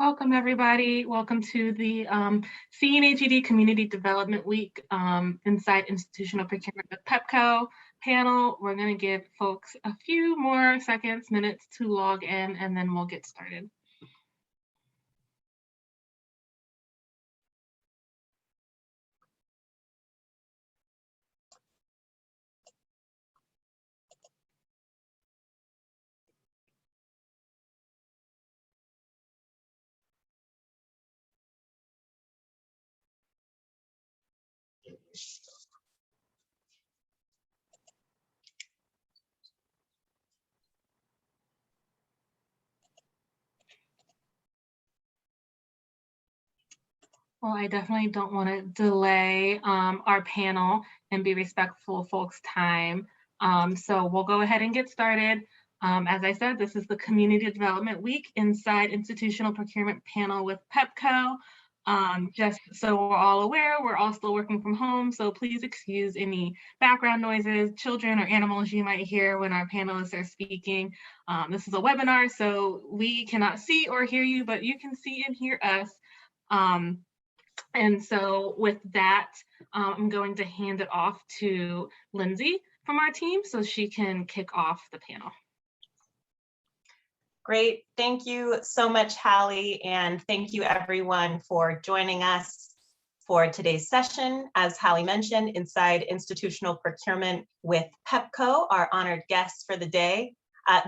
Welcome, everybody. Welcome to the CNHED Community Development Week Inside Institutional Procurement with Pepco panel. We're going to give folks a few more seconds, minutes to log in, and then we'll get started. Well, I definitely don't want to delay our panel and be respectful of folks' time. So we'll go ahead and get started. As I said, this is the Community Development Week Inside Institutional Procurement panel with Pepco. Just so we're all aware, we're all still working from home, so please excuse any background noises, children or animals you might hear when our panelists are speaking. This is a webinar, so we cannot see or hear you, but you can see and hear us. And so with that, I'm going to hand it off to Lindsay from our team so she can kick off the panel. Great, thank you so much, Hallie, and thank you everyone for joining us for today's session. As Hallie mentioned, Inside Institutional Procurement with Pepco, our honored guests for the day.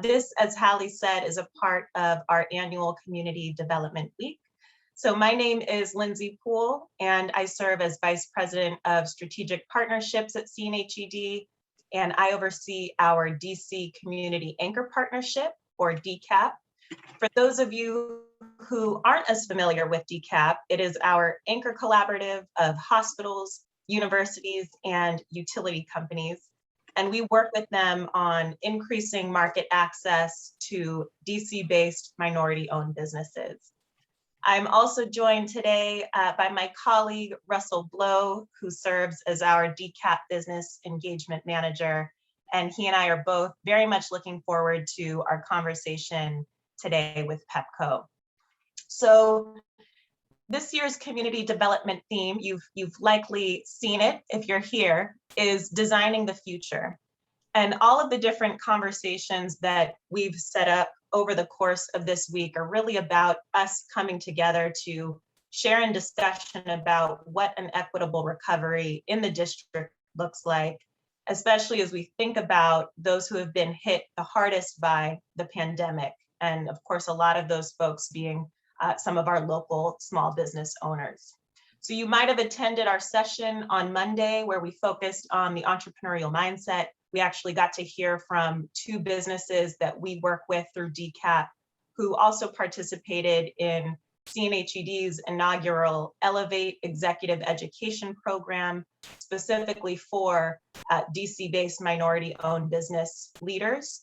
This, as Hallie said, is a part of our annual Community Development Week. So my name is Lindsay Poole, and I serve as Vice President of Strategic Partnerships at CNHED, and I oversee our DC Community Anchor Partnership, or DCAP. For those of you who aren't as familiar with DCAP, it is our anchor collaborative of hospitals, universities, and utility companies. And we work with them on increasing market access to DC-based minority-owned businesses. I'm also joined today by my colleague, Russell Blow, who serves as our DCAP Business Engagement Manager. And he and I are both very much looking forward to our conversation today with Pepco. So this year's community development theme, you've likely seen it if you're here, is designing the future. And all of the different conversations that we've set up over the course of this week are really about us coming together to share in discussion about what an equitable recovery in the district looks like, especially as we think about those who have been hit the hardest by the pandemic. And of course, a lot of those folks being some of our local small business owners. So you might have attended our session on Monday where we focused on the entrepreneurial mindset. We actually got to hear from two businesses that we work with through DCAP who also participated in CNHED's inaugural Elevate Executive Education Program, specifically for DC-based minority-owned business leaders.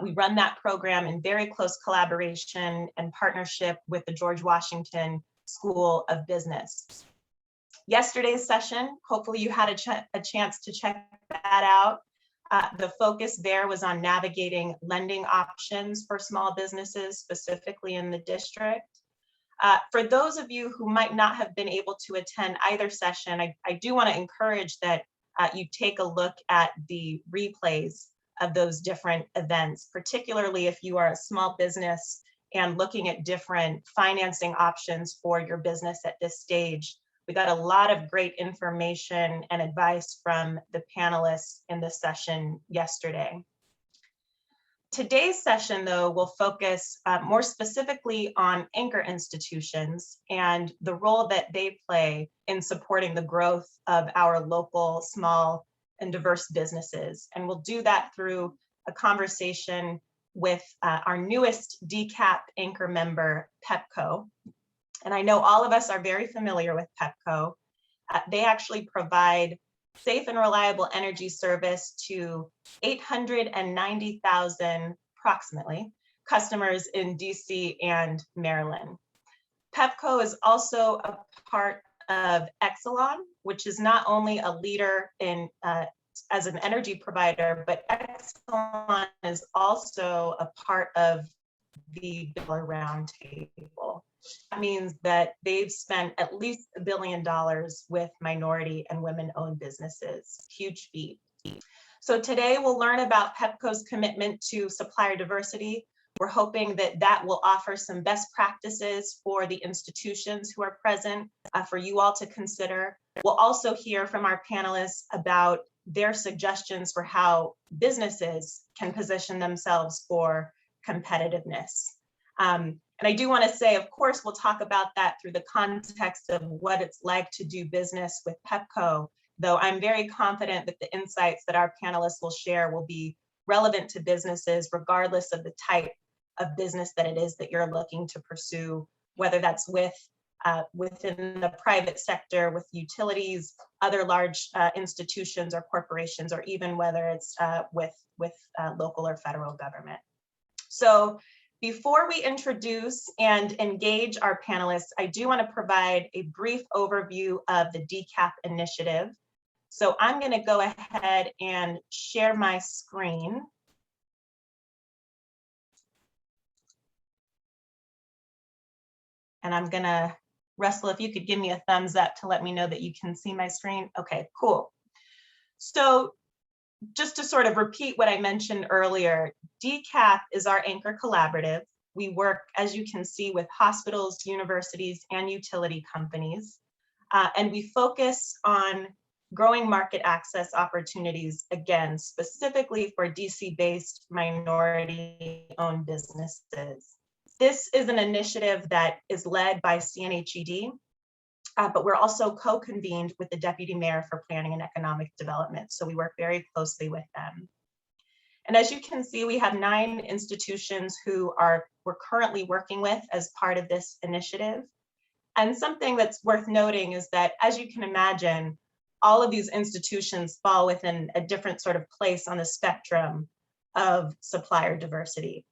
We run that program in very close collaboration and partnership with the George Washington School of Business. Yesterday's session, hopefully you had a chance to check that out. The focus there was on navigating lending options for small businesses, specifically in the district. For those of you who might not have been able to attend either session, I do want to encourage that you take a look at the replays of those different events, particularly if you are a small business and looking at different financing options for your business at this stage. We got a lot of great information and advice from the panelists in the session yesterday. Today's session, though, will focus more specifically on anchor institutions and the role that they play in supporting the growth of our local, small, and diverse businesses. And we'll do that through a conversation with our newest DCAP anchor member, Pepco. And I know all of us are very familiar with Pepco. They actually provide safe and reliable energy service to 890,000 approximately customers in DC and Maryland. Pepco is also a part of Exelon, which is not only a leader in as an energy provider, but Exelon is also a part of the Billion Dollar Roundtable. That means that they've spent at least $1 billion with minority and women-owned businesses. Huge feat. So today we'll learn about Pepco's commitment to supplier diversity. We're hoping that that will offer some best practices for the institutions who are present for you all to consider. We'll also hear from our panelists about their suggestions for how businesses can position themselves for competitiveness. And I do want to say, of course, we'll talk about that through the context of what it's like to do business with Pepco, though I'm very confident that the insights that our panelists will share will be relevant to businesses regardless of the type of business that it is that you're looking to pursue, whether that's within the private sector, with utilities, other large institutions or corporations, or even whether it's with local or federal government. So before we introduce and engage our panelists, I do want to provide a brief overview of the DCAP initiative. So I'm going to go ahead and share my screen. And I'm going to, Russell, if you could give me a thumbs up to let me know that you can see my screen. Okay, cool. So just to sort of repeat what I mentioned earlier, DCAP is our anchor collaborative. We work, as you can see, with hospitals, universities, and utility companies. And we focus on growing market access opportunities, again, specifically for DC-based minority-owned businesses. This is an initiative that is led by CNHED, but we're also co-convened with the Deputy Mayor for Planning and Economic Development, so we work very closely with them. And as you can see, we have 9 institutions who we're currently working with as part of this initiative. And something that's worth noting is that, as you can imagine, all of these institutions fall within a different sort of place on the spectrum of supplier diversity.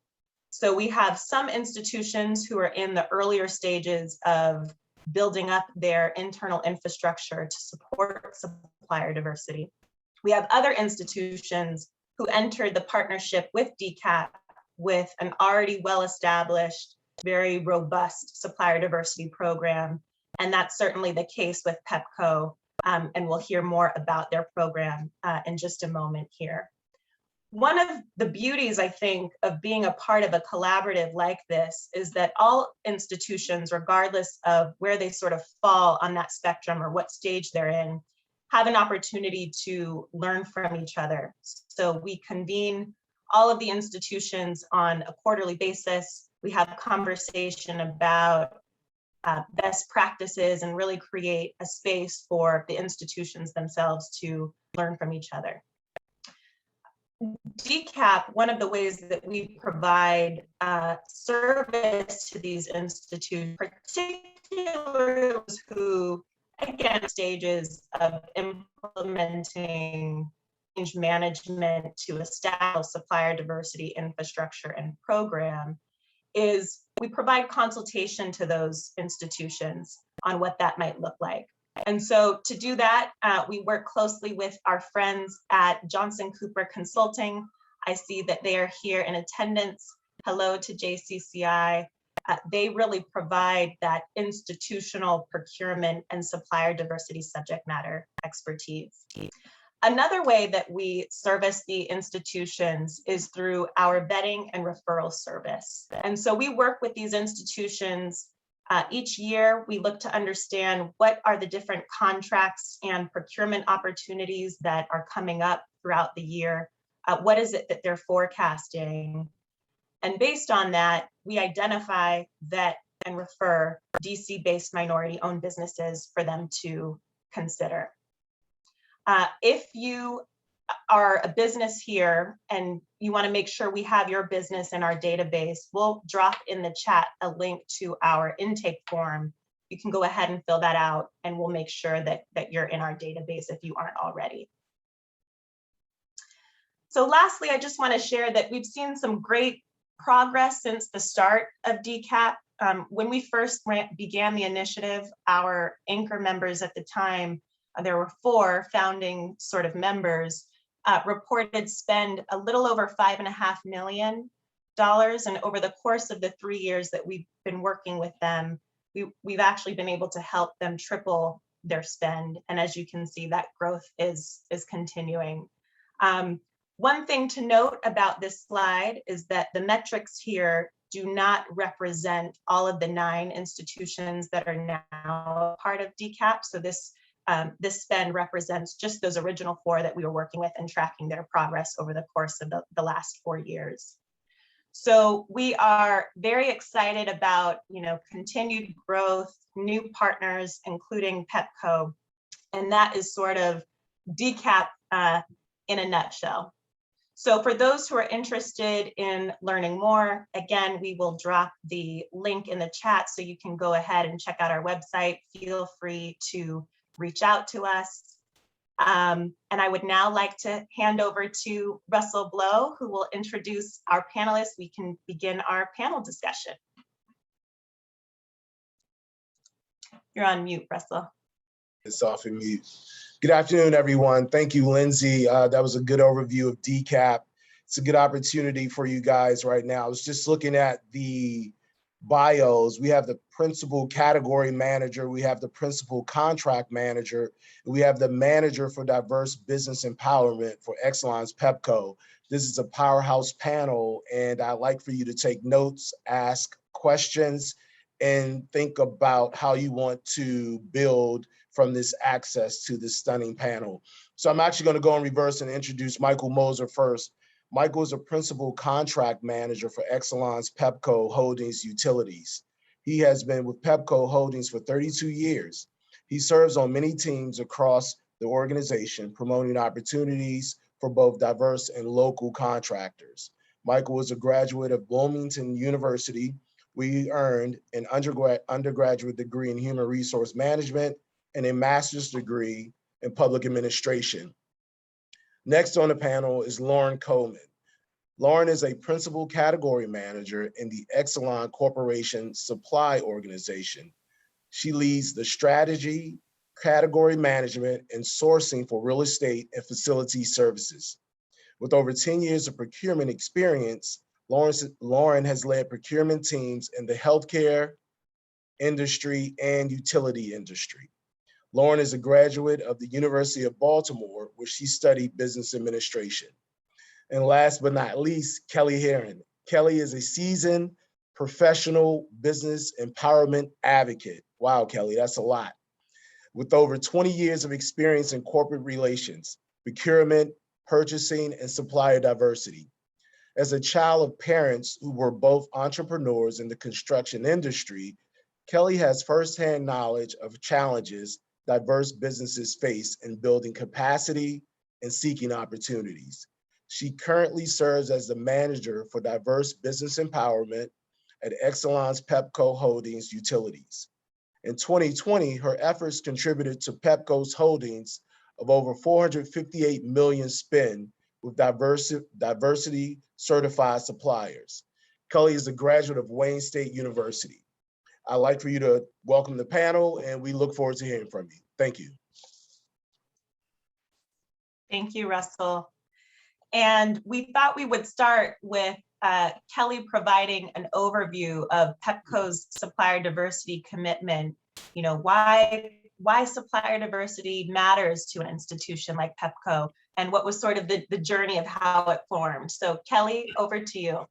So we have some institutions who are in the earlier stages of building up their internal infrastructure to support supplier diversity. We have other institutions who entered the partnership with DCAP with an already well-established, very robust supplier diversity program. And that's certainly the case with Pepco. And we'll hear more about their program in just a moment here. One of the beauties, I think, of being a part of a collaborative like this is that all institutions, regardless of where they sort of fall on that spectrum or what stage they're in, have an opportunity to learn from each other. So we convene all of the institutions on a quarterly basis. We have conversation about best practices and really create a space for the institutions themselves to learn from each other. DCAP, one of the ways that we provide service to these institutions, particularly those who, again, stages of implementing change management to establish supplier diversity infrastructure and program, is we provide consultation to those institutions on what that might look like. And so to do that, we work closely with our friends at Johnson Cooper Consulting. I see that they are here in attendance. Hello to JCCI. They really provide that institutional procurement and supplier diversity subject matter expertise. Another way that we service the institutions is through our vetting and referral service. And so we work with these institutions. Each year, we look to understand what are the different contracts and procurement opportunities that are coming up throughout the year. What is it that they're forecasting? And based on that, we identify, vet, and refer DC-based minority-owned businesses for them to consider. If you are a business here and you want to make sure we have your business in our database, we'll drop in the chat a link to our intake form. You can go ahead and fill that out and we'll make sure that you're in our database if you aren't already. So lastly, I just want to share that we've seen some great progress since the start of DCAP. When we first began the initiative, our anchor members at the time, there were 4 founding sort of members, reported spend a little over $5.5 million And over the course of the 3 years that we've been working with them, we've actually been able to help them triple their spend. And as you can see, that growth is continuing. One thing to note about this slide is that the metrics here do not represent all of the 9 institutions that are now part of DCAP. So this spend represents just those original 4 that we were working with and tracking their progress over the course of the last 4 years. So we are very excited about, continued growth, new partners, including Pepco, and that is sort of DCAP in a nutshell. So for those who are interested in learning more, again, we will drop the link in the chat so you can go ahead and check out our website. Feel free to reach out to us. And I would now like to hand over to Russell Blow, who will introduce our panelists. We can begin our panel discussion. You're on mute, Russell. It's off of mute. Good afternoon, everyone. Thank you, Lindsay. That was a good overview of DCAP. It's a good opportunity for you guys right now. I was just looking at the bios. We have the principal category manager, we have the principal contract manager, and we have the manager for diverse business empowerment for Exelon's Pepco. This is a powerhouse panel, and I'd like for you to take notes, ask questions, and think about how you want to build from this access to this stunning panel. So I'm actually going to go in reverse and introduce Michael Moser first. Michael is a principal contract manager for Exelon's Pepco Holdings Utilities. He has been with Pepco Holdings for 32 years. He serves on many teams across the organization, promoting opportunities for both diverse and local contractors. Michael is a graduate of Bloomington University, where he earned an undergraduate degree in human resource management and a master's degree in public administration. Next on the panel is Lauren Coleman. Lauren is a principal category manager in the Exelon Corporation Supply Organization. She leads the strategy, category management, and sourcing for real estate and facility services. With over 10 years of procurement experience, Lauren has led procurement teams in the healthcare industry and utility industry. Lauren is a graduate of the University of Baltimore, where she studied business administration. And last but not least, Kelly Heron. Kelly is a seasoned professional business empowerment advocate. Wow, Kelly, that's a lot. With over 20 years of experience in corporate relations, procurement, purchasing, and supplier diversity. As a child of parents who were both entrepreneurs in the construction industry, Kelly has firsthand knowledge of challenges diverse businesses face in building capacity and seeking opportunities. She currently serves as the manager for diverse business empowerment at Exelon's Pepco Holdings Utilities. In 2020, her efforts contributed to Pepco's holdings of over $458 million spend with diversity certified suppliers. Kelly is a graduate of Wayne State University. I'd like for you to welcome the panel, and we look forward to hearing from you. Thank you. Thank you, Russell. And we thought we would start with Kelly providing an overview of Pepco's supplier diversity commitment. Why supplier diversity matters to an institution like Pepco, and what was sort of the journey of how it formed. So Kelly, over to you.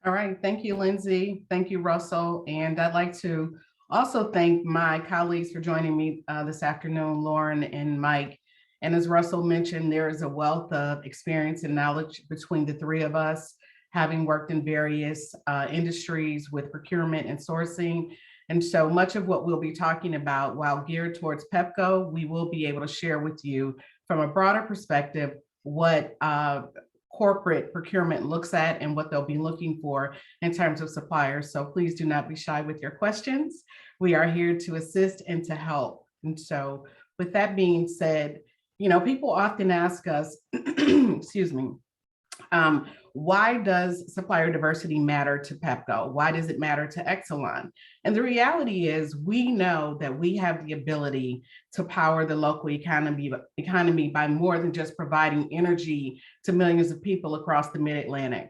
All right, thank you, Lindsay. Thank you, Russell. And I'd like to also thank my colleagues for joining me this afternoon, Lauren and Mike. And as Russell mentioned, there is a wealth of experience and knowledge between the 3 of us, having worked in various industries with procurement and sourcing. And so much of what we'll be talking about, while geared towards Pepco, we will be able to share with you from a broader perspective what corporate procurement looks at and what they'll be looking for in terms of suppliers. So please do not be shy with your questions. We are here to assist and to help. And so with that being said, people often ask us, excuse me, why does supplier diversity matter to Pepco? Why does it matter to Exelon? And the reality is we know that we have the ability to power the local economy by more than just providing energy to millions of people across the Mid-Atlantic.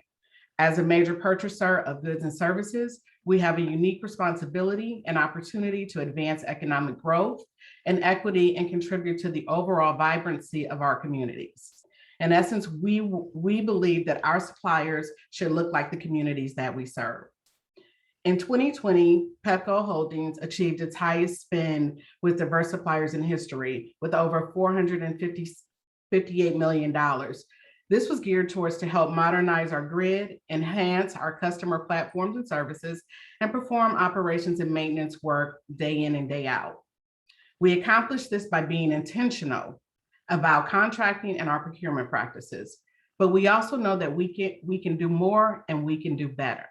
As a major purchaser of goods and services, we have a unique responsibility and opportunity to advance economic growth and equity and contribute to the overall vibrancy of our communities. In essence, we believe that our suppliers should look like the communities that we serve. In 2020, Pepco Holdings achieved its highest spend with diverse suppliers in history, with over $458 million. This was geared towards to help modernize our grid, enhance our customer platforms and services, and perform operations and maintenance work day in and day out. We accomplished this by being intentional about contracting and our procurement practices, but we also know that we can do more and we can do better.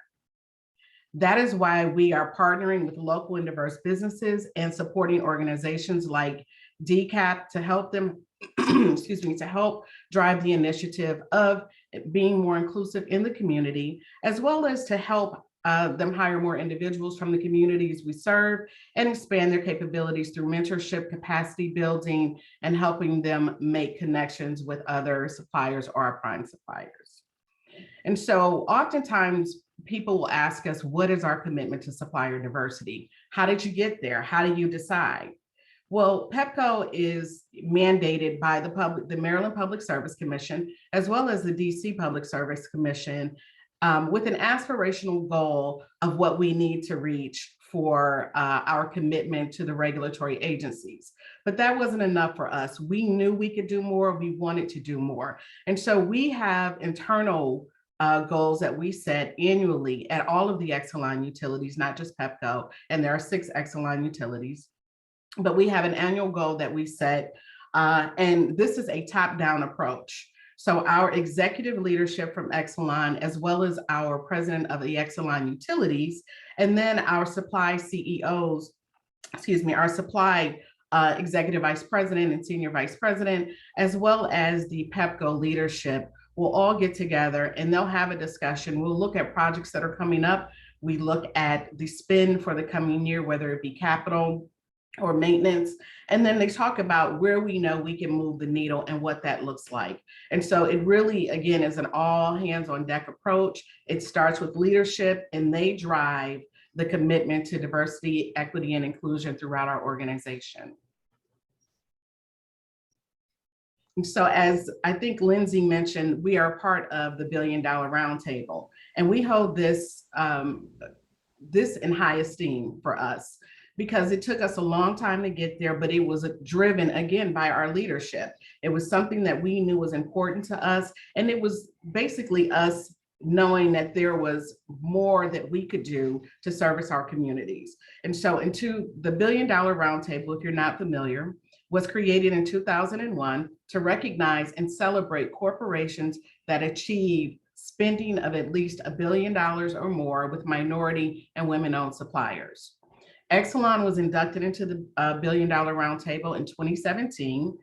That is why we are partnering with local and diverse businesses and supporting organizations like DCAP to help them, to help drive the initiative of being more inclusive in the community, as well as to help them hire more individuals from the communities we serve and expand their capabilities through mentorship, capacity building, and helping them make connections with other suppliers or our prime suppliers. And so oftentimes people will ask us, what is our commitment to supplier diversity? How did you get there? How do you decide? Well, Pepco is mandated by the Maryland Public Service Commission, as well as the DC Public Service Commission, with an aspirational goal of what we need to reach for our commitment to the regulatory agencies. But that wasn't enough for us. We knew we could do more. We wanted to do more. And so we have internal goals that we set annually at all of the Exelon utilities, not just Pepco, and there are 6 Exelon utilities. But we have an annual goal that we set, and this is a top-down approach. So our executive leadership from Exelon, as well as our president of the Exelon utilities, and then our supply CEOs, our supply executive vice president and senior vice president, as well as the Pepco leadership, will all get together and they'll have a discussion. We'll look at projects that are coming up. We look at the spend for the coming year, whether it be capital or maintenance, and then they talk about where we know we can move the needle and what that looks like. And so it really, again, is an all hands on deck approach. It starts with leadership and they drive the commitment to diversity, equity, and inclusion throughout our organization. And so as I think Lindsay mentioned, we are part of the Billion Dollar Roundtable, and we hold this in high esteem for us, because it took us a long time to get there, but it was driven again by our leadership. It was something that we knew was important to us, and it was basically us knowing that there was more that we could do to service our communities. And so into the Billion Dollar Roundtable, if you're not familiar, was created in 2001 to recognize and celebrate corporations that achieve spending of at least $1 billion or more with minority and women-owned suppliers. Exelon was inducted into the Billion Dollar Roundtable in 2017,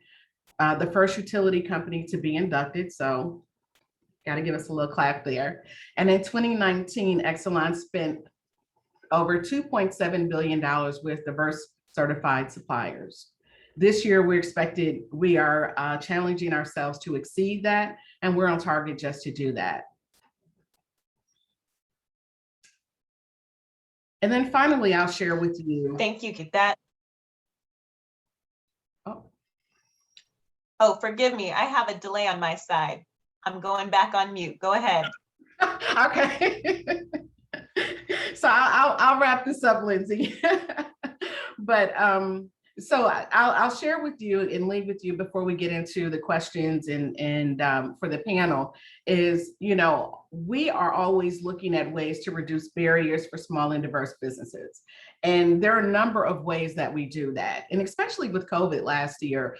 the first utility company to be inducted, so got to give us a little clap there. And in 2019, Exelon spent over $2.7 billion with diverse certified suppliers. This year, we are challenging ourselves to exceed that, and we're on target just to do that. And then finally, I'll share with you. Thank you, that. Oh. Oh, forgive me, I have a delay on my side. I'm going back on mute. Go ahead. Okay. So I'll wrap this up, Lindsay. But so I'll share with you and leave with you before we get into the questions and for the panel is, we are always looking at ways to reduce barriers for small and diverse businesses. And there are a number of ways that we do that. And especially with COVID last year,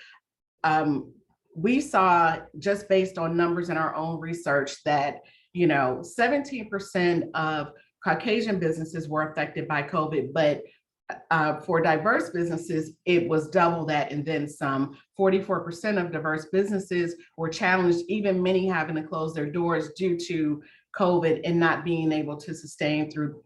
we saw, just based on numbers in our own research, that 17% of Caucasian businesses were affected by COVID, but for diverse businesses, it was double that and then some. 44% of diverse businesses were challenged, even many having to close their doors due to COVID and not being able to sustain through,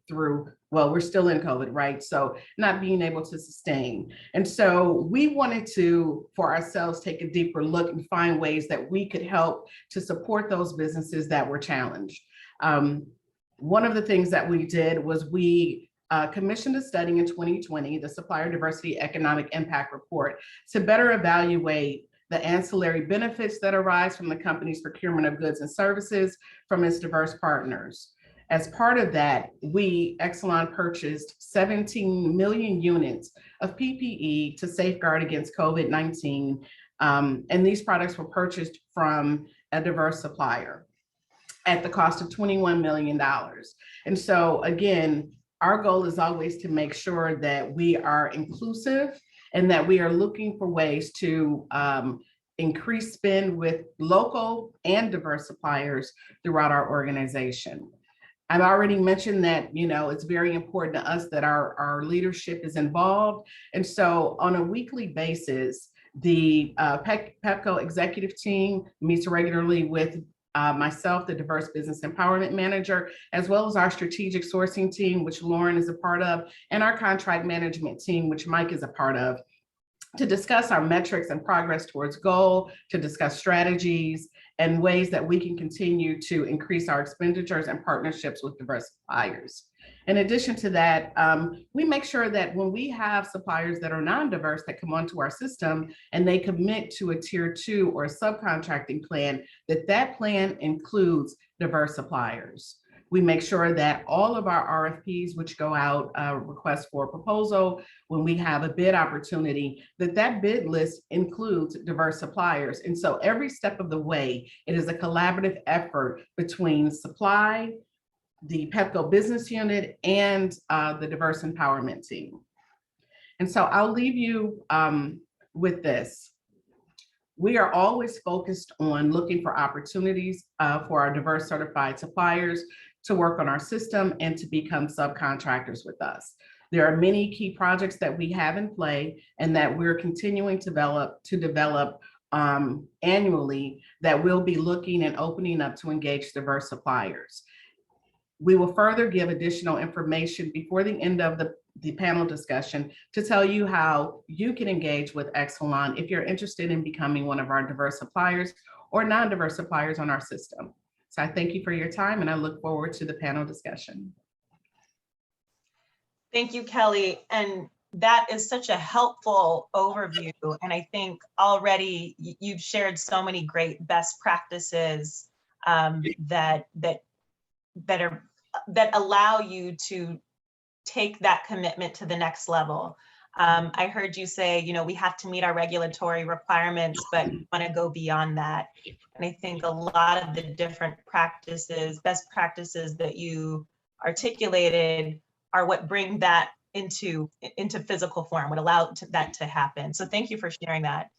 well, we're still in COVID, right? So not being able to sustain. And so we wanted to, for ourselves, take a deeper look and find ways that we could help to support those businesses that were challenged. One of the things that we did was we commissioned a study in 2020, the Supplier Diversity Economic Impact Report, to better evaluate the ancillary benefits that arise from the company's procurement of goods and services from its diverse partners. As part of that, Exelon purchased 17 million units of PPE to safeguard against COVID-19. And these products were purchased from a diverse supplier at the cost of $21 million. And so again, our goal is always to make sure that we are inclusive and that we are looking for ways to increase spend with local and diverse suppliers throughout our organization. I've already mentioned that, it's very important to us that our leadership is involved. And so on a weekly basis, the Pepco executive team meets regularly with myself, the Diverse Business Empowerment Manager, as well as our strategic sourcing team, which Lauren is a part of, and our contract management team, which Mike is a part of, to discuss our metrics and progress towards goal, to discuss strategies and ways that we can continue to increase our expenditures and partnerships with diverse suppliers. In addition to that, we make sure that when we have suppliers that are non-diverse that come onto our system and they commit to a tier 2 or a subcontracting plan, that plan includes diverse suppliers. We make sure that all of our RFPs, which go out, request for proposal, when we have a bid opportunity, that bid list includes diverse suppliers. And so every step of the way, it is a collaborative effort between supply, the Pepco business unit, and the diverse empowerment team. And so I'll leave you with this. We are always focused on looking for opportunities for our diverse certified suppliers to work on our system and to become subcontractors with us. There are many key projects that we have in play and that we're continuing to develop annually that we'll be looking and opening up to engage diverse suppliers. We will further give additional information before the end of the panel discussion to tell you how you can engage with Exelon if you're interested in becoming one of our diverse suppliers or non-diverse suppliers on our system. So I thank you for your time and I look forward to the panel discussion. Thank you, Kelly. And that is such a helpful overview. And I think already you've shared so many great best practices that allow you to take that commitment to the next level. I heard you say, we have to meet our regulatory requirements, but want to go beyond that. And I think a lot of the different practices, best practices that you articulated are what bring that into physical form, would allow that to happen. So thank you for sharing that.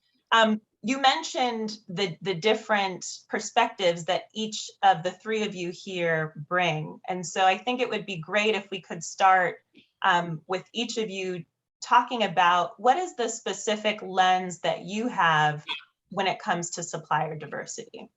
You mentioned the different perspectives that each of the three of you here bring. And so I think it would be great if we could start with each of you talking about what is the specific lens that you have when it comes to supplier diversity.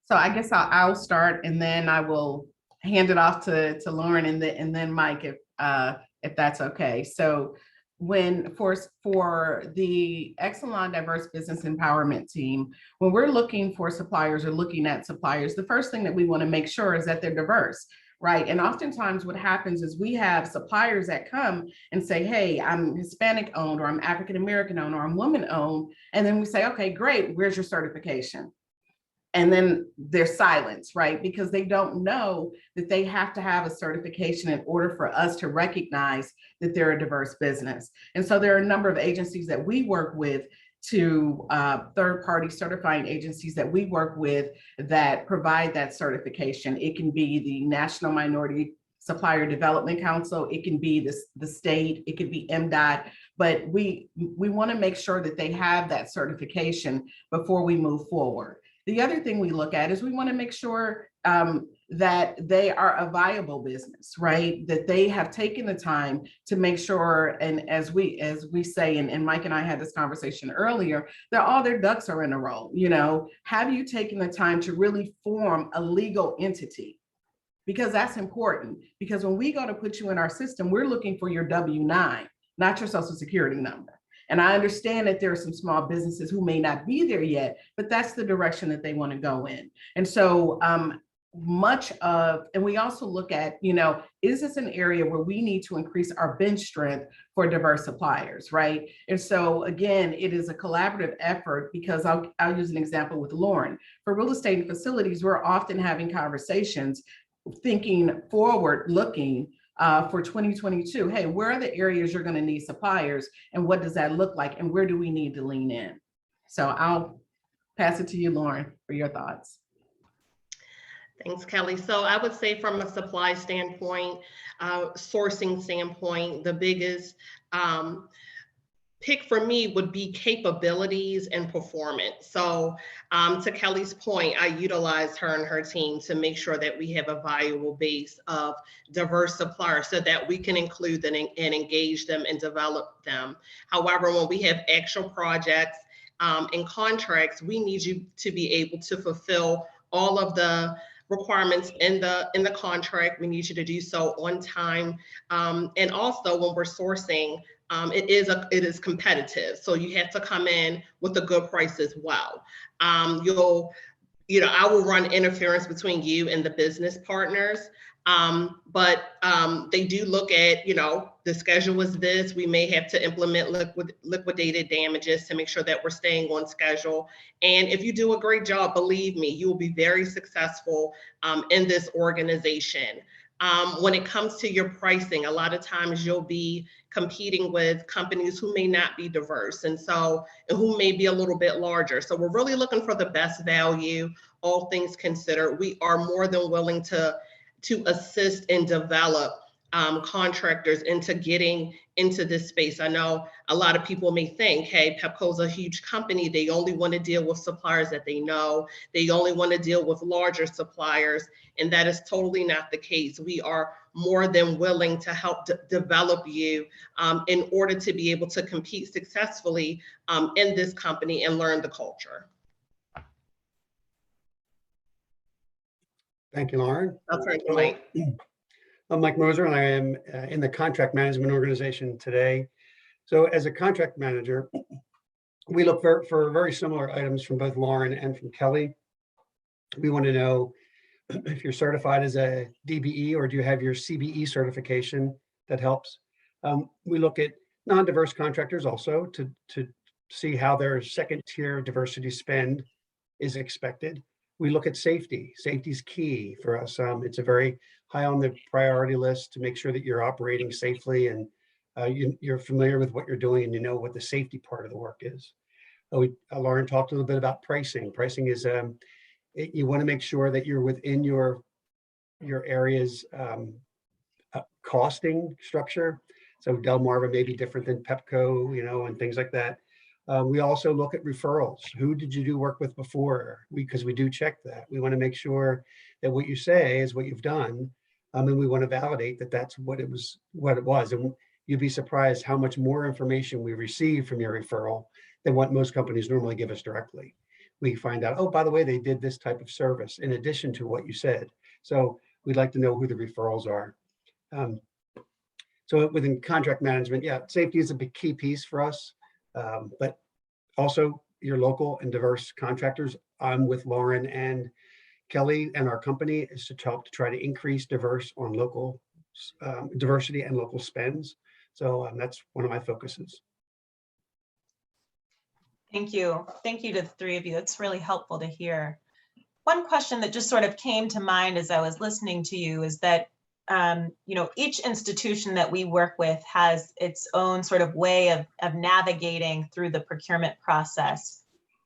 So I guess I'll start and then I will hand it off to Lauren and then Mike, if that's okay. So for the Exelon Diverse Business Empowerment team, when we're looking for suppliers or looking at suppliers, the first thing that we want to make sure is that they're diverse, right? And oftentimes what happens is we have suppliers that come and say, hey, I'm Hispanic owned, or I'm African American owned, or I'm woman owned. And then we say, okay, great, where's your certification? And then there's silence, right? Because they don't know that they have to have a certification in order for us to recognize that they're a diverse business. And so there are a number of agencies that we work with, to third-party certifying agencies that we work with that provide that certification. It can be the National Minority Supplier Development Council, it can be the state, it could be MDOT, but we want to make sure that they have that certification before we move forward. The other thing we look at is we want to make sure that they are a viable business, right? That they have taken the time to make sure, and as we say, and Mike and I had this conversation earlier, that all their ducks are in a row. Have you taken the time to really form a legal entity? Because that's important, because when we go to put you in our system, we're looking for your W-9, not your social security number. And I understand that there are some small businesses who may not be there yet, but that's the direction that they want to go in. And so much of, and we also look at, you know, is this an area where we need to increase our bench strength for diverse suppliers, right? And so again, it is a collaborative effort, because I'll use an example with Lauren. For real estate and facilities, we're often having conversations thinking forward, looking for 2022. Hey, where are the areas you're going to need suppliers, and what does that look like, and where do we need to lean in? So I'll pass it to you, Lauren, for your thoughts. Thanks, Kelly. So I would say from a supply standpoint, sourcing standpoint, the biggest pick for me would be capabilities and performance. So to Kelly's point, I utilize her and her team to make sure that we have a valuable base of diverse suppliers so that we can include them and engage them and develop them. However, when we have actual projects and contracts, we need you to be able to fulfill all of the requirements in the contract. We need you to do so on time. And also when we're sourcing, it is competitive. So you have to come in with a good price as well. I will run interference between you and the business partners. But they do look at, the schedule is this, we may have to implement liquidated damages to make sure that we're staying on schedule. And if you do a great job, believe me, you will be very successful in this organization. When it comes to your pricing, a lot of times you'll be competing with companies who may not be diverse and who may be a little bit larger. So we're really looking for the best value, all things considered. We are more than willing to assist and develop contractors into getting into this space. I know a lot of people may think, hey, Pepco's a huge company. They only want to deal with suppliers that they know. They only want to deal with larger suppliers. And that is totally not the case. We are more than willing to help develop you in order to be able to compete successfully in this company and learn the culture. Thank you, Lauren. I'll turn to Mike. I'm Mike Moser, and I am in the contract management organization today. So as a contract manager, we look for very similar items from both Lauren and from Kelly. We want to know if you're certified as a DBE or do you have your CBE certification that helps. We look at non-diverse contractors also to see how their second tier diversity spend is expected. We look at safety. Safety is key for us. It's a very high on the priority list to make sure that you're operating safely and you're familiar with what you're doing and you know what the safety part of the work is. Lauren talked a little bit about pricing. Pricing is, you want to make sure that you're within your area's costing structure. So Delmarva may be different than Pepco, and things like that. We also look at referrals. Who did you do work with before? Because we do check that. We want to make sure that what you say is what you've done. And we want to validate that that's what it was. And you'd be surprised how much more information we receive from your referral than what most companies normally give us directly. We find out, oh, by the way, they did this type of service in addition to what you said. So we'd like to know who the referrals are. So within contract management, yeah, safety is a big key piece for us. But also your local and diverse contractors. I'm with Lauren and Kelly and our company is to help to try to increase diversity and local spends. So that's one of my focuses. Thank you. Thank you to the three of you. That's really helpful to hear. One question that just sort of came to mind as I was listening to you is that each institution that we work with has its own sort of way of navigating through the procurement process.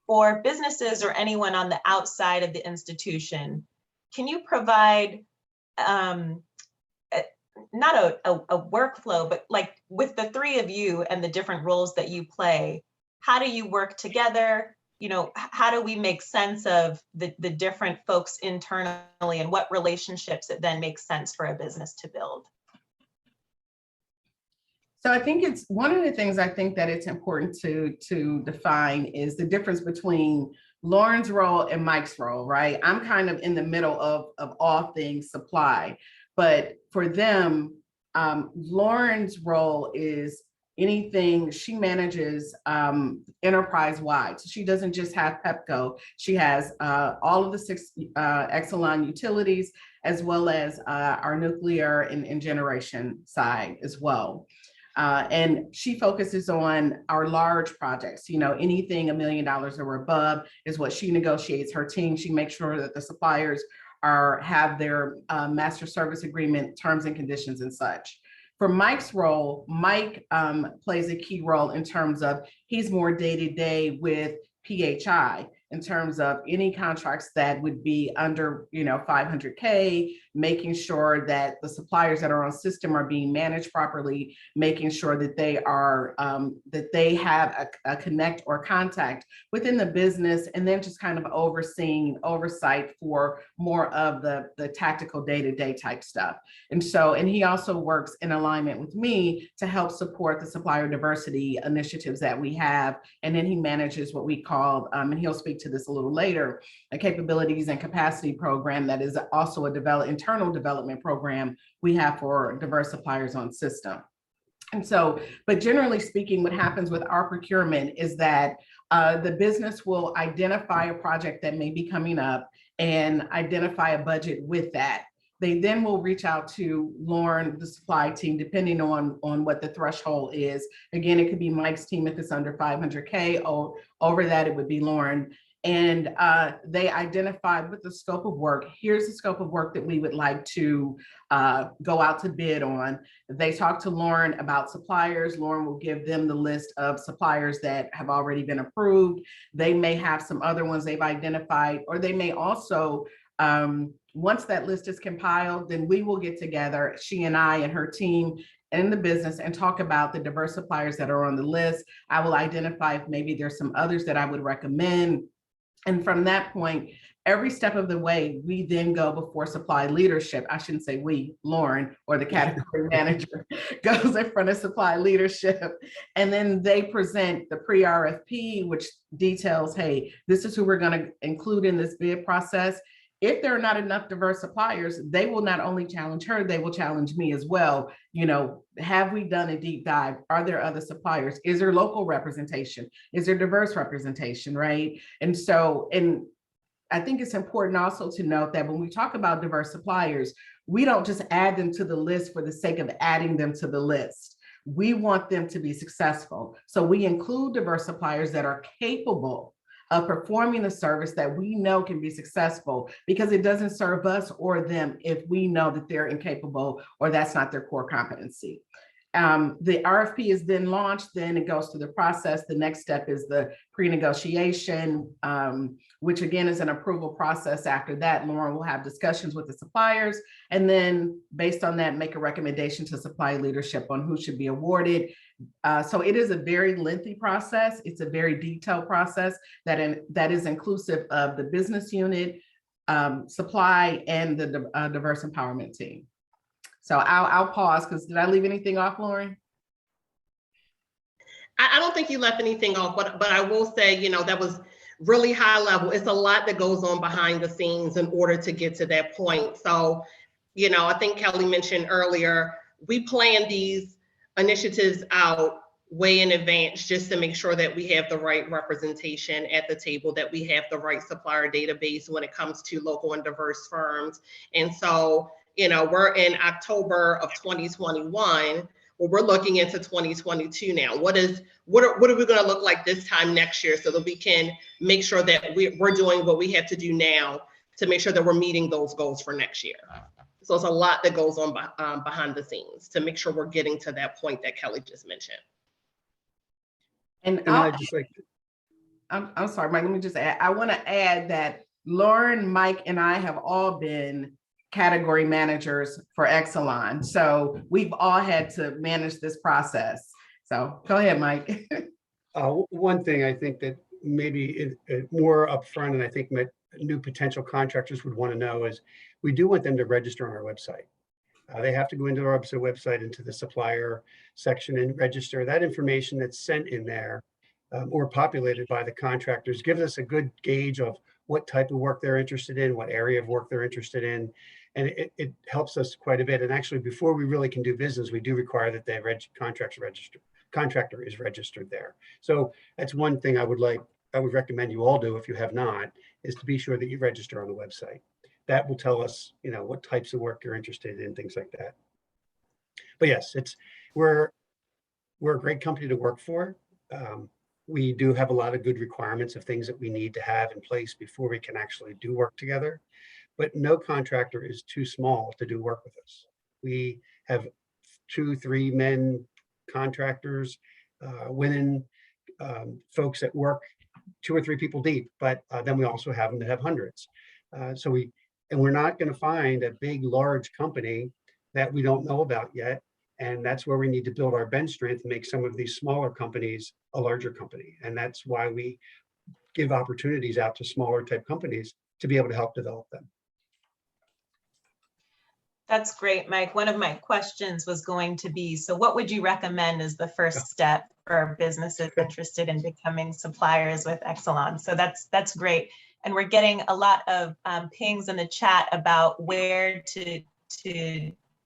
For businesses or anyone on the outside of the institution, can you provide not a workflow, but like with the three of you and the different roles that you play, how do you work together? How do we make sense of the different folks internally and what relationships it then makes sense for a business to build? So I think it's one of the things I think that it's important to define is the difference between Lauren's role and Mike's role, right? I'm kind of in the middle of all things supply, but for them, Lauren's role is anything, she manages enterprise-wide. So she doesn't just have Pepco, she has all of the 6 Exelon utilities, as well as our nuclear and generation side as well. And she focuses on our large projects, anything $1 million or above is what she negotiates. Her team, she makes sure that the suppliers have their master service agreement terms and conditions and such. For Mike's role, Mike plays a key role in terms of he's more day-to-day with PHI in terms of any contracts that would be under 500K, making sure that the suppliers that are on system are being managed properly, making sure that they are that they have a connect or contact within the business, and then just kind of oversight for more of the tactical day-to-day type stuff. And he also works in alignment with me to help support the supplier diversity initiatives that we have. And then he manages what we call, and he'll speak to this a little later, a capabilities and capacity program that is also a internal development program we have for diverse suppliers on system. And but generally speaking, what happens with our procurement is that the business will identify a project that may be coming up and identify a budget with that. They then will reach out to Lauren, the supply team, depending on what the threshold is. Again, it could be Mike's team if it's under 500K, or over that, it would be Lauren. And they identify with the scope of work. Here's the scope of work that we would like to go out to bid on. They talk to Lauren about suppliers. Lauren will give them the list of suppliers that have already been approved. They may have some other ones they've identified, or they may also, once that list is compiled, then we will get together, she and I and her team in the business, and talk about the diverse suppliers that are on the list. I will identify if maybe there's some others that I would recommend. And from that point, every step of the way, we then go before supply leadership. I shouldn't say we, Lauren, or the category manager goes in front of supply leadership. And then they present the pre-RFP, which details, hey, this is who we're going to include in this bid process. If there are not enough diverse suppliers, they will not only challenge her, they will challenge me as well. Have we done a deep dive? Are there other suppliers? Is there local representation? Is there diverse representation, right? And I think it's important also to note that when we talk about diverse suppliers, we don't just add them to the list for the sake of adding them to the list. We want them to be successful. So we include diverse suppliers that are capable of performing the service that we know can be successful, because it doesn't serve us or them if we know that they're incapable or that's not their core competency. The RFP is then launched, then it goes through the process. The next step is the pre-negotiation, which again is an approval process. After that, Lauren will have discussions with the suppliers, and then based on that, make a recommendation to supply leadership on who should be awarded. So it is a very lengthy process. It's a very detailed process that is inclusive of the business unit, supply, and the diverse empowerment team. So I'll pause, because did I leave anything off, Lauren? I don't think you left anything off, but I will say, that was really high level. It's a lot that goes on behind the scenes in order to get to that point. So, I think Kelly mentioned earlier, we plan these initiatives out way in advance just to make sure that we have the right representation at the table, that we have the right supplier database when it comes to local and diverse firms. And so, we're in October of 2021. Well, we're looking into 2022 now. What are we going to look like this time next year, so that we can make sure that we're doing what we have to do now to make sure that we're meeting those goals for next year. So it's a lot that goes on behind the scenes to make sure we're getting to that point that Kelly just mentioned. And I just like, I'm sorry, Mike, let me just add, I want to add that Lauren, Mike, and I have all been category managers for Exelon. So we've all had to manage this process. So go ahead, Mike. one thing I think that maybe more upfront, and I think new potential contractors would want to know, is we do want them to register on our website. They have to go into our website, into the supplier section, and register. That information that's sent in there or populated by the contractors gives us a good gauge of what type of work they're interested in, what area of work they're interested in. And it helps us quite a bit. And actually, before we really can do business, we do require that the contracts register. contractor is registered there. So that's one thing I would recommend you all do if you have not, is to be sure that you register on the website. That will tell us, what types of work you're interested in, things like that. But yes, we're a great company to work for. We do have a lot of good requirements of things that we need to have in place before we can actually do work together. But no contractor is too small to do work with us. We have 2-3 men contractors, women, folks that work 2 or 3 people deep, but then we also have them that have hundreds. And we're not going to find a big, large company that we don't know about yet. And that's where we need to build our bench strength and make some of these smaller companies a larger company. And that's why we give opportunities out to smaller type companies to be able to help develop them. That's great, Mike. One of my questions was going to be, so what would you recommend as the first step for businesses interested in becoming suppliers with Exelon? So that's great. And we're getting a lot of pings in the chat about where to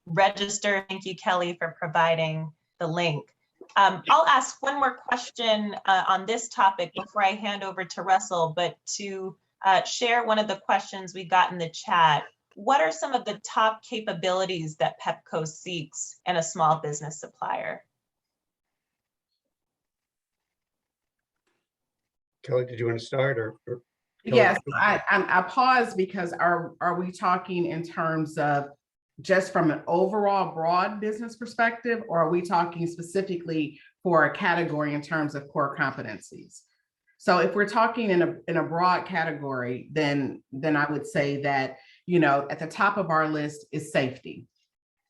register. Thank you, Kelly, for providing the link. I'll ask one more question on this topic before I hand over to Russell, but to share one of the questions we got in the chat. What are some of the top capabilities that Pepco seeks in a small business supplier? Kelly, did you want to start or Yes, I pause because are we talking in terms of just from an overall broad business perspective, or are we talking specifically for a category in terms of core competencies? So if we're talking in a broad category, then I would say that, at the top of our list is safety,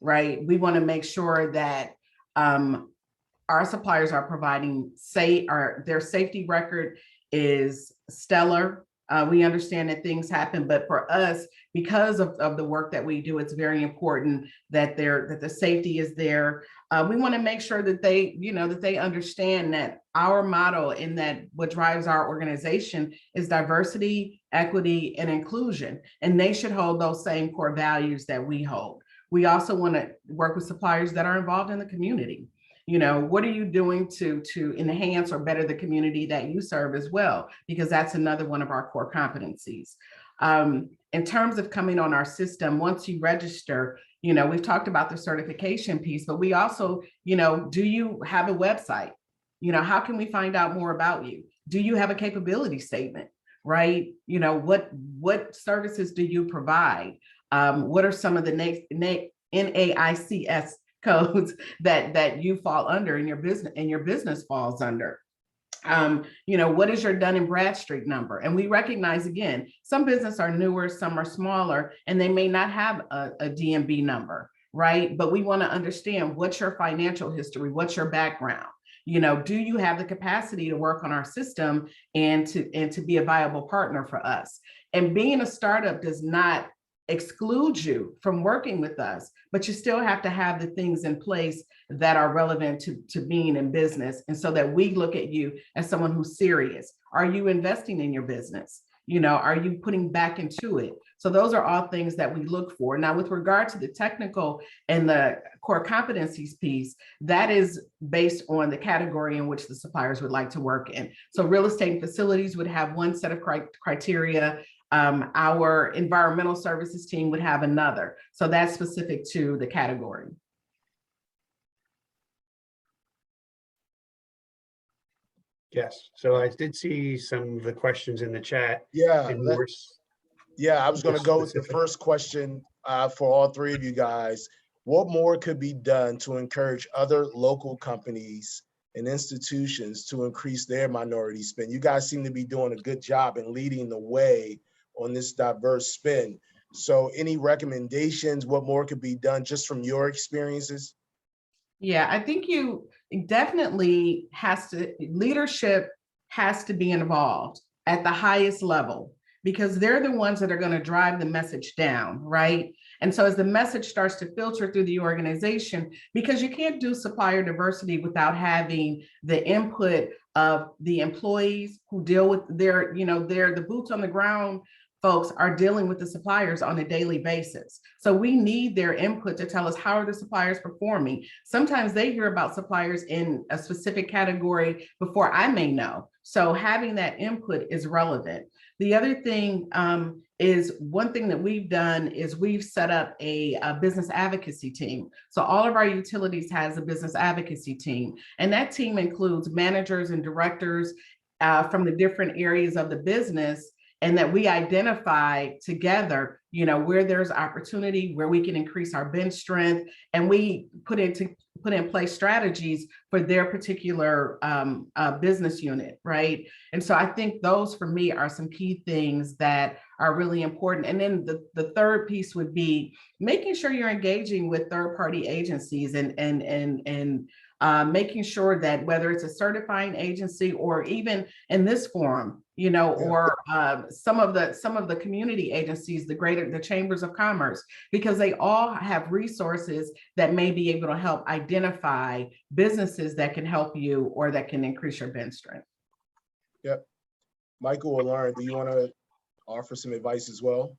right? We want to make sure that our suppliers are providing their safety record is stellar. We understand that things happen, but for us, because of the work that we do, it's very important that the safety is there. We want to make sure that they understand that our motto and that what drives our organization is diversity, equity, and inclusion, and they should hold those same core values that we hold. We also want to work with suppliers that are involved in the community. What are you doing to enhance or better the community that you serve as well? Because that's another one of our core competencies. In terms of coming on our system, once you register, we've talked about the certification piece, but we also, do you have a website? How can we find out more about you? Do you have a capability statement, right? What services do you provide? What are some of the NAICS codes that you fall under and your business falls under? What is your Dun and Bradstreet number? And we recognize, again, some businesses are newer, some are smaller, and they may not have a DMB number, right? But we want to understand what's your financial history, what's your background? Do you have the capacity to work on our system and to be a viable partner for us? And being a startup does not exclude you from working with us, but you still have to have the things in place that are relevant to being in business. And so that we look at you as someone who's serious. Are you investing in your business? Are you putting back into it? So those are all things that we look for. Now, with regard to the technical and the core competencies piece, that is based on the category in which the suppliers would like to work in. So real estate and facilities would have one set of criteria. Our environmental services team would have another. So that's specific to the category. Yes, so I did see some of the questions in the chat. Yeah, I was going to go with the first question for all three of you guys. What more could be done to encourage other local companies and institutions to increase their minority spend? You guys seem to be doing a good job in leading the way on this diverse spend. So any recommendations, what more could be done just from your experiences? Yeah, I think leadership has to be involved at the highest level, because they're the ones that are going to drive the message down, right? And so as the message starts to filter through the organization, because you can't do supplier diversity without having the input of the employees who deal with they're the boots on the ground folks are dealing with the suppliers on a daily basis. So we need their input to tell us, how are the suppliers performing? Sometimes they hear about suppliers in a specific category before I may know. So having that input is relevant. The other thing is, one thing that we've done is we've set up a business advocacy team. So all of our utilities has a business advocacy team, and that team includes managers and directors from the different areas of the business, and that we identify together, where there's opportunity, where we can increase our bench strength, and we put in place strategies for their particular business unit, right? And so I think those, for me, are some key things that are really important. And then the third piece would be making sure you're engaging with third-party agencies and making sure that, whether it's a certifying agency or even in this forum, or some of the community agencies, the chambers of commerce, because they all have resources that may be able to help identify businesses that can help you or that can increase your bench strength. Yep. Michael or Lauren, do you want to offer some advice as well?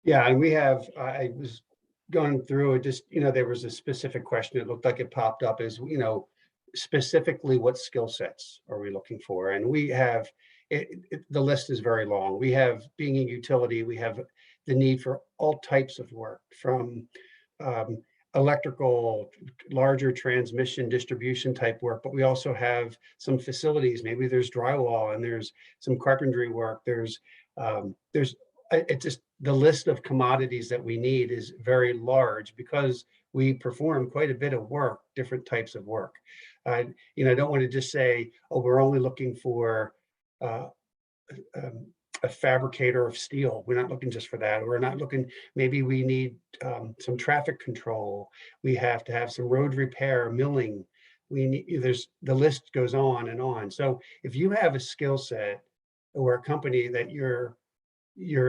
Yeah, and I was going through it, just, there was a specific question. It looked like it popped up as, specifically what skill sets are we looking for? And we have, the list is very long. We have, being a utility, we have the need for all types of work, from electrical, larger transmission distribution type work, but we also have some facilities. Maybe there's drywall and there's some carpentry work. It's just, the list of commodities that we need is very large, because we perform quite a bit of work, different types of work. I don't want to just say, oh, we're only looking for a fabricator of steel. We're not looking just for that. We're not looking, maybe we need some traffic control. We have to have some road repair, milling. The list goes on and on. So if you have a skill set or a company that you